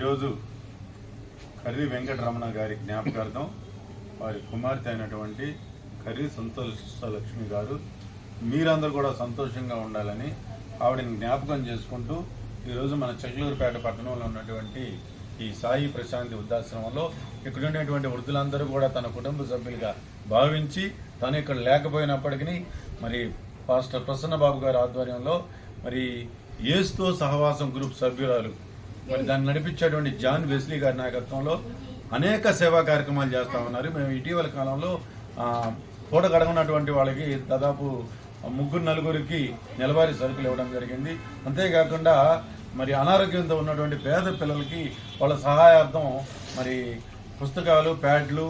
ఈరోజు కర్రీ వెంకటరమణ గారి జ్ఞాపకార్థం వారి కుమార్తె అయినటువంటి కర్రీ సంతోషలక్ష్మి గారు మీరందరూ కూడా సంతోషంగా ఉండాలని ఆవిడని జ్ఞాపకం చేసుకుంటూ ఈరోజు మన చెట్లూరుపేట పట్టణంలో ఉన్నటువంటి ఈ సాయి ప్రశాంతి వృద్ధాశ్రమంలో ఇక్కడ ఉండేటువంటి వృద్ధులందరూ కూడా తన కుటుంబ సభ్యులుగా భావించి తను ఇక్కడ లేకపోయినప్పటికీ మరి పాస్టర్ ప్రసన్నబాబు గారి ఆధ్వర్యంలో మరి యేసుతో సహవాసం గ్రూప్ సభ్యురాలు మరి దాన్ని నడిపించేటువంటి జాన్ వెస్లీ గారి నాయకత్వంలో అనేక సేవా కార్యక్రమాలు చేస్తూ ఉన్నారు. మేము ఇటీవల కాలంలో పూట గడగనటువంటి వాళ్ళకి దాదాపు 3-4 నెలవారీ సరుకులు ఇవ్వడం జరిగింది. అంతేకాకుండా మరి అనారోగ్యంతో ఉన్నటువంటి పేద పిల్లలకి వాళ్ళ సహాయార్థం మరి పుస్తకాలు, ప్యాడ్లు,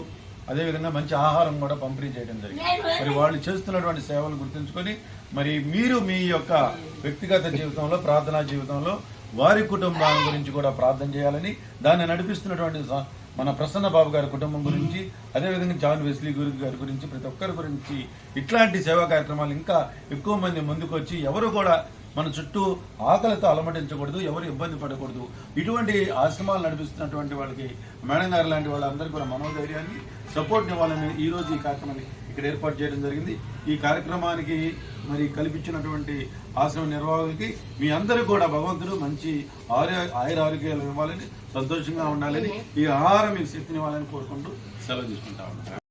అదేవిధంగా మంచి ఆహారం కూడా పంపిణీ చేయడం జరిగింది. మరి వాళ్ళు చేస్తున్నటువంటి సేవలు గుర్తుంచుకొని మరి మీరు మీ యొక్క వ్యక్తిగత జీవితంలో, ప్రార్థనా జీవితంలో వారి కుటుంబాల గురించి కూడా ప్రార్థన చేయాలని, దాన్ని నడిపిస్తున్నటువంటి మన ప్రసన్నబాబు గారి కుటుంబం గురించి, అదేవిధంగా జాన్ వెస్లీ గారి గురించి, ప్రతి ఒక్కరి గురించి ఇట్లాంటి సేవా కార్యక్రమాలు ఇంకా ఎక్కువ మంది ముందుకు వచ్చి ఎవరు కూడా మన చుట్టూ ఆకలితో అలమటించకూడదు, ఎవరు ఇబ్బంది పడకూడదు. ఇటువంటి ఆశ్రమాలు నడిపిస్తున్నటువంటి వాళ్ళకి మేడం గారు లాంటి వాళ్ళందరికీ కూడా మనోధైర్యాన్ని, సపోర్ట్ ఇవ్వాలని ఈరోజు ఈ కార్యక్రమాన్ని ఇక్కడ ఏర్పాటు చేయడం జరిగింది. ఈ కార్యక్రమానికి మరి కల్పించినటువంటి ఆశ్రమ నిర్వాహకులకి మీ అందరికీ కూడా భగవంతుడు మంచి ఆయురారోగ్యాలు ఇవ్వాలని, సంతోషంగా ఉండాలని, ఈ ఆహారం మీకు శక్తినివ్వాలని కోరుకుంటూ సెలవు తీసుకుంటా ఉంటాను.